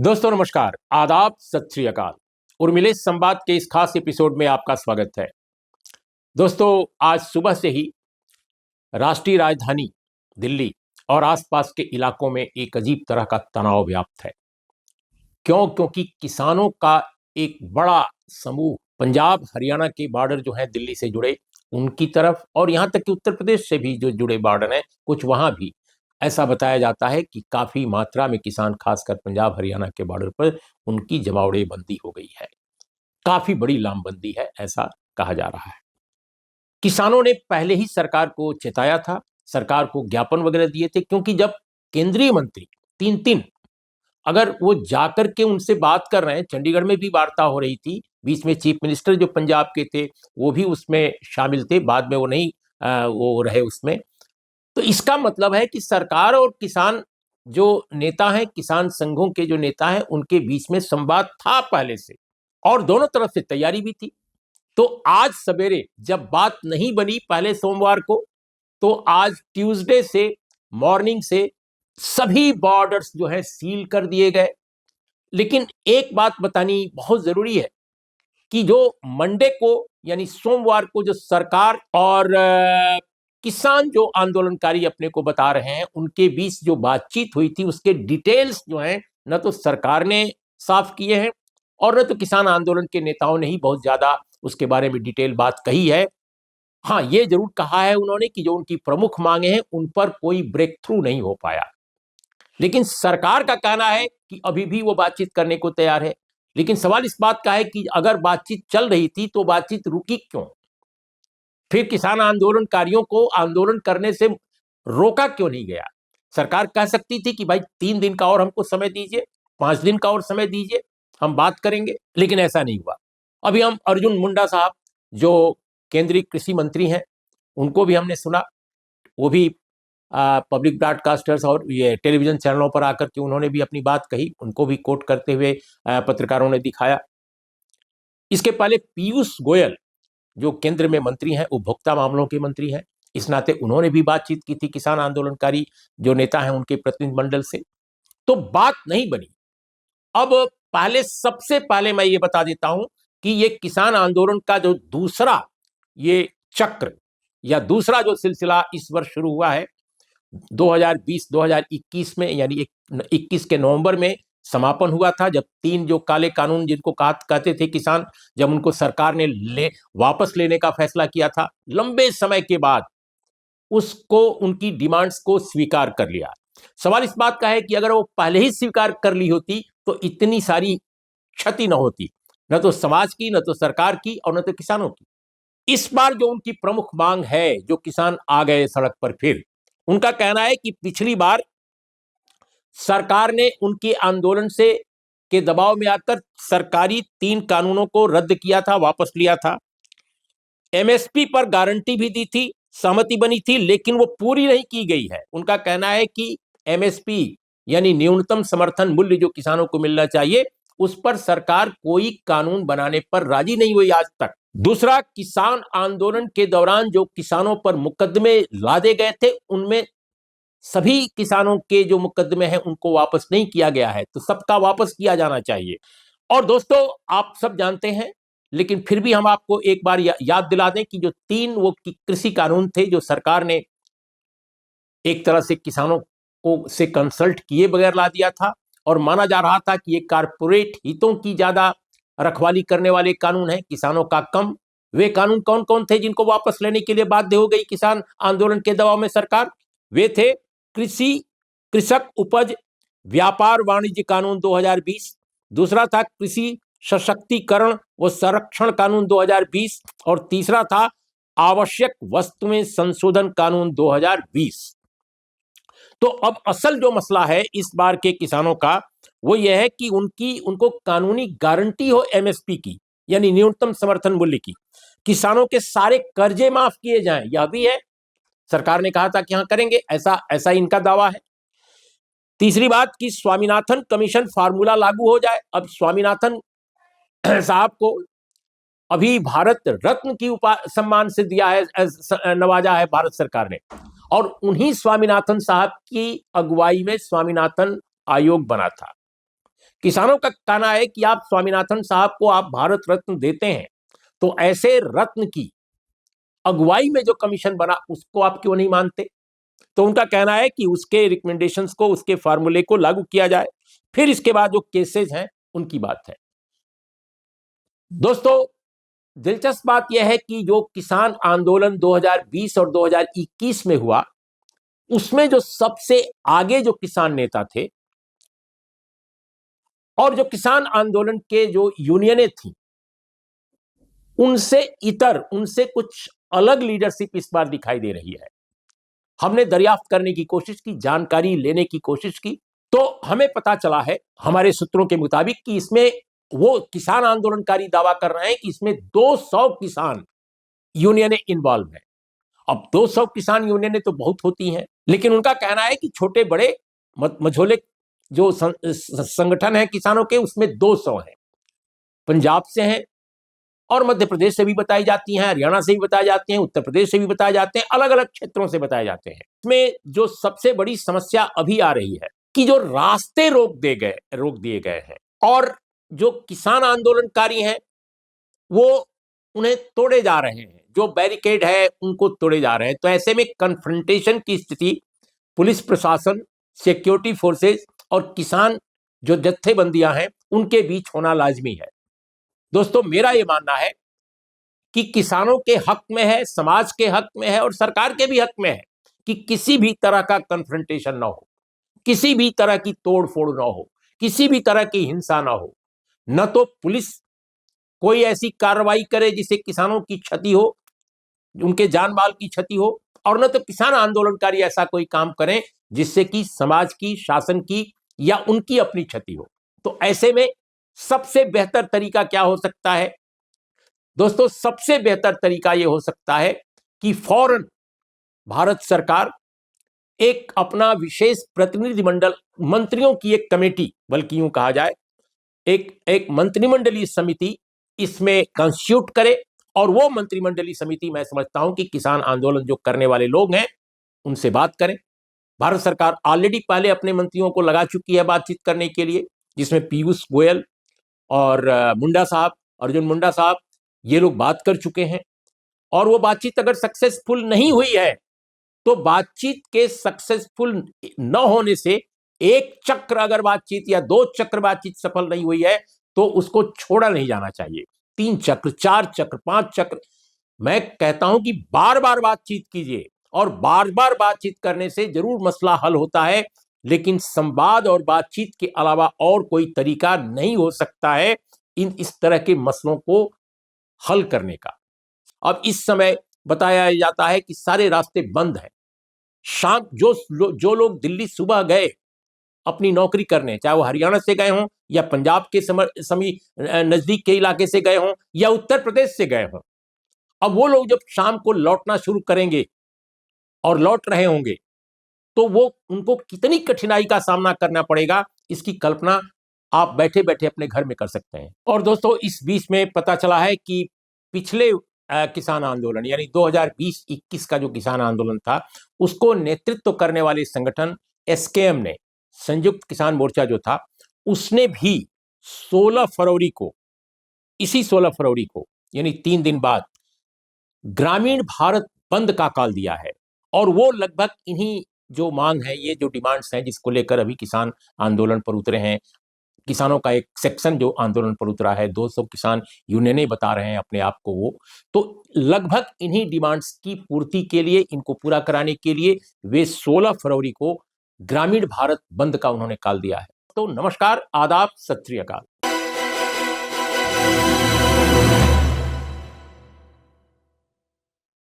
दोस्तों नमस्कार, आदाब, सत श्री अकाल। उर्मिले संवाद के इस खास एपिसोड में आपका स्वागत है। दोस्तों, आज सुबह से ही राष्ट्रीय राजधानी दिल्ली और आसपास के इलाकों में एक अजीब तरह का तनाव व्याप्त है। क्यों? क्योंकि किसानों का एक बड़ा समूह पंजाब हरियाणा के बॉर्डर जो है दिल्ली से जुड़े उनकी तरफ, और यहाँ तक कि उत्तर प्रदेश से भी जो जुड़े बॉर्डर हैं कुछ वहाँ भी ऐसा बताया जाता है कि काफी मात्रा में किसान, खासकर पंजाब हरियाणा के बॉर्डर पर उनकी जमावड़े बंदी हो गई है। काफी बड़ी लामबंदी है, ऐसा कहा जा रहा है। किसानों ने पहले ही सरकार को चेताया था, सरकार को ज्ञापन वगैरह दिए थे, क्योंकि जब केंद्रीय मंत्री तीन तीन अगर वो जाकर के उनसे बात कर रहे हैं, चंडीगढ़ में भी वार्ता हो रही थी, बीच में चीफ मिनिस्टर जो पंजाब के थे वो भी उसमें शामिल थे, बाद में वो नहीं वो रहे उसमें। तो इसका मतलब है कि सरकार और किसान जो नेता हैं, किसान संघों के जो नेता हैं, उनके बीच में संवाद था पहले से और दोनों तरफ से तैयारी भी थी। तो आज सवेरे जब बात नहीं बनी पहले सोमवार को, तो आज ट्यूसडे से मॉर्निंग से सभी बॉर्डर्स जो है सील कर दिए गए। लेकिन एक बात बतानी बहुत जरूरी है कि जो मंडे को यानी सोमवार को जो सरकार और किसान जो आंदोलनकारी अपने को बता रहे हैं उनके बीच जो बातचीत हुई थी उसके डिटेल्स जो हैं न तो सरकार ने साफ किए हैं और न तो किसान आंदोलन के नेताओं ने ही बहुत ज्यादा उसके बारे में डिटेल बात कही है। हाँ, ये जरूर कहा है उन्होंने कि जो उनकी प्रमुख मांगे हैं उन पर कोई ब्रेक थ्रू नहीं हो पाया। लेकिन सरकार का कहना है कि अभी भी वो बातचीत करने को तैयार है। लेकिन सवाल इस बात का है कि अगर बातचीत चल रही थी तो बातचीत रुकी क्यों? फिर किसान आंदोलनकारियों को आंदोलन करने से रोका क्यों नहीं गया? सरकार कह सकती थी कि भाई 3 दिन का और हमको समय दीजिए, 5 दिन का और समय दीजिए, हम बात करेंगे। लेकिन ऐसा नहीं हुआ। अभी हम अर्जुन मुंडा साहब जो केंद्रीय कृषि मंत्री हैं उनको भी हमने सुना। वो भी पब्लिक ब्रॉडकास्टर्स और ये टेलीविजन चैनलों पर आकर के उन्होंने भी अपनी बात कही, उनको भी कोट करते हुए पत्रकारों ने दिखाया। इसके पहले पीयूष गोयल जो केंद्र में मंत्री हैं, उपभोक्ता मामलों के मंत्री हैं, इस नाते उन्होंने भी बातचीत की थी किसान आंदोलनकारी जो नेता हैं उनके प्रतिनिधिमंडल से। तो बात नहीं बनी। अब पहले सबसे पहले मैं ये बता देता हूं कि ये किसान आंदोलन का जो दूसरा ये चक्र या दूसरा जो सिलसिला इस वर्ष शुरू हुआ है 2020-2021 में, यानी 21 के नवंबर में समापन हुआ था, जब 3 जो काले कानून जिनको कहते थे किसान, जब उनको सरकार ने वापस लेने का फैसला किया था लंबे समय के बाद, उसको उनकी डिमांड्स को स्वीकार कर लिया। सवाल इस बात का है कि अगर वो पहले ही स्वीकार कर ली होती तो इतनी सारी क्षति न होती, न तो समाज की, न तो सरकार की और न तो किसानों की। इस बार जो उनकी प्रमुख मांग है, जो किसान आ गए सड़क पर, फिर उनका कहना है कि पिछली बार सरकार ने उनके आंदोलन से के दबाव में आकर सरकारी 3 कानूनों को रद्द किया था, वापस लिया था। एमएसपी पर गारंटी भी दी थी, सहमति बनी थी, लेकिन वो पूरी नहीं की गई है। उनका कहना है कि एमएसपी यानी न्यूनतम समर्थन मूल्य जो किसानों को मिलना चाहिए, उस पर सरकार कोई कानून बनाने पर राजी नहीं हुई आज तक। दूसरा, किसान आंदोलन के दौरान जो किसानों पर मुकदमे लादे गए थे उनमें सभी किसानों के जो मुकदमे हैं उनको वापस नहीं किया गया है, तो सबका वापस किया जाना चाहिए। और दोस्तों, आप सब जानते हैं, लेकिन फिर भी हम आपको एक बार याद दिला दें कि जो 3 वो कृषि कानून थे जो सरकार ने एक तरह से किसानों को से कंसल्ट किए बगैर ला दिया था और माना जा रहा था कि ये कारपोरेट हितों की ज्यादा रखवाली करने वाले कानून हैं, किसानों का कम। वे कानून कौन कौन थे जिनको वापस लेने के लिए बाध्य हो गई किसान आंदोलन के दबाव में सरकार? वे थे कृषि कृषक उपज व्यापार वाणिज्य कानून 2020, दूसरा था कृषि सशक्तिकरण व संरक्षण कानून 2020 और तीसरा था आवश्यक वस्तुएं संशोधन कानून 2020। तो अब असल जो मसला है इस बार के किसानों का वो यह है कि उनको कानूनी गारंटी हो एमएसपी की, यानी न्यूनतम समर्थन मूल्य की। किसानों के सारे कर्जे माफ किए जाएं, यह भी है। सरकार ने कहा था कि हाँ करेंगे, ऐसा इनका दावा है। तीसरी बात कि स्वामीनाथन कमीशन फार्मूला लागू हो जाए। अब स्वामीनाथन साहब को अभी भारत रत्न की सम्मान से दिया है, नवाजा है भारत सरकार ने, और उन्हीं स्वामीनाथन साहब की अगुवाई में स्वामीनाथन आयोग बना था। किसानों का कहना है कि आप स्वामीनाथन साहब को आप भारत रत्न देते हैं, तो ऐसे रत्न की अगुवाई में जो कमीशन बना उसको आप क्यों नहीं मानते? तो उनका कहना है कि उसके रिकमेंडेशंस को, उसके फार्मूले को लागू किया जाए, फिर इसके बाद जो केसेस हैं उनकी बात है। दोस्तों, दिलचस्प बात यह है कि जो किसान आंदोलन 2020 और 2021 में हुआ, उसमें जो सबसे आगे जो किसान नेता थे और जो किसान आंदोलन के जो यूनियनें थी, उनसे कुछ अलग लीडरशिप इस बार दिखाई दे रही है। हमने दरियाफ्त करने की कोशिश की, जानकारी लेने की कोशिश की, तो हमें पता चला है हमारे सूत्रों के मुताबिक कि इसमें वो किसान आंदोलनकारी दावा कर रहे हैं कि इसमें 200 किसान यूनियनें इन्वॉल्व हैं। अब 200 किसान यूनियनें तो बहुत होती हैं, लेकिन उनका कहना है कि छोटे बड़े मझोले जो संगठन है किसानों के, उसमें 200 हैं। पंजाब से हैं और मध्य प्रदेश से भी बताई जाती हैं, हरियाणा से भी बताई जाती हैं, उत्तर प्रदेश से भी बताए जाते हैं, अलग अलग क्षेत्रों से बताए जाते हैं। इसमें जो सबसे बड़ी समस्या अभी आ रही है कि जो रास्ते रोक दिए गए हैं और जो किसान आंदोलनकारी हैं वो उन्हें तोड़े जा रहे हैं, जो बैरिकेड है उनको तोड़े जा रहे हैं। तो ऐसे में कन्फ्रंटेशन की स्थिति पुलिस प्रशासन, सिक्योरिटी फोर्सेस और किसान जो जत्थेबंदियां हैं उनके बीच होना लाजमी है। दोस्तों, मेरा यह मानना है कि किसानों के हक में है, समाज के हक में है और सरकार के भी हक में है कि किसी भी तरह का कन्फ्रंटेशन ना हो, किसी भी तरह की तोड़फोड़ ना हो, किसी भी तरह की हिंसा ना हो। न तो पुलिस कोई ऐसी कार्रवाई करे जिससे किसानों की क्षति हो, उनके जान माल की क्षति हो, और न तो किसान आंदोलनकारी ऐसा कोई काम करें जिससे कि समाज की, शासन की या उनकी अपनी क्षति हो। तो ऐसे में सबसे बेहतर तरीका क्या हो सकता है? दोस्तों, सबसे बेहतर तरीका यह हो सकता है कि फौरन भारत सरकार एक अपना विशेष प्रतिनिधिमंडल, मंत्रियों की एक कमेटी, बल्कि यूं कहा जाए एक मंत्रिमंडलीय समिति इसमें कंस्टिट्यूट करे, और वो मंत्रिमंडलीय समिति, मैं समझता हूं कि किसान आंदोलन जो करने वाले लोग हैं उनसे बात करें। भारत सरकार ऑलरेडी पहले अपने मंत्रियों को लगा चुकी है बातचीत करने के लिए, जिसमें पीयूष गोयल और मुंडा साहब, अर्जुन मुंडा साहब, ये लोग बात कर चुके हैं। और वो बातचीत अगर सक्सेसफुल नहीं हुई है तो बातचीत के सक्सेसफुल न होने से, एक चक्र अगर बातचीत या 2 चक्र बातचीत सफल नहीं हुई है तो उसको छोड़ा नहीं जाना चाहिए। 3 चक्र, 4 चक्र, 5 चक्र, मैं कहता हूं कि बार बार बातचीत कीजिए, और बार बार बातचीत करने से जरूर मसला हल होता है, लेकिन संवाद और बातचीत के अलावा और कोई तरीका नहीं हो सकता है इस तरह के मसलों को हल करने का। अब इस समय बताया जाता है कि सारे रास्ते बंद हैं। शाम जो लोग दिल्ली सुबह गए अपनी नौकरी करने, चाहे वो हरियाणा से गए हों या पंजाब के समी नजदीक के इलाके से गए हों या उत्तर प्रदेश से गए हों, अब वो लोग जब शाम को लौटना शुरू करेंगे और लौट रहे होंगे तो वो उनको कितनी कठिनाई का सामना करना पड़ेगा, इसकी कल्पना आप बैठे बैठे अपने घर में कर सकते हैं। और दोस्तों, इस बीच में पता चला है कि पिछले किसान आंदोलन यानी 2020-21 का जो किसान आंदोलन था, उसको नेतृत्व करने वाले संगठन एसकेएम ने, संयुक्त किसान मोर्चा जो था, उसने भी 16 फरवरी को, इसी 16 फरवरी को यानी 3 दिन बाद ग्रामीण भारत बंद का कॉल दिया है। और वो लगभग इन्हीं जो मांग है, ये जो डिमांड्स हैं जिसको लेकर अभी किसान आंदोलन पर उतरे हैं, किसानों का एक सेक्शन जो आंदोलन पर उतरा है, 200 किसान यूनियनें बता रहे हैं अपने आप को वो, तो लगभग इन्हीं डिमांड्स की पूर्ति के लिए, इनको पूरा कराने के लिए वे 16 फरवरी को ग्रामीण भारत बंद का उन्होंने कॉल दिया है। तो नमस्कार, आदाब, सत श्री अकाल।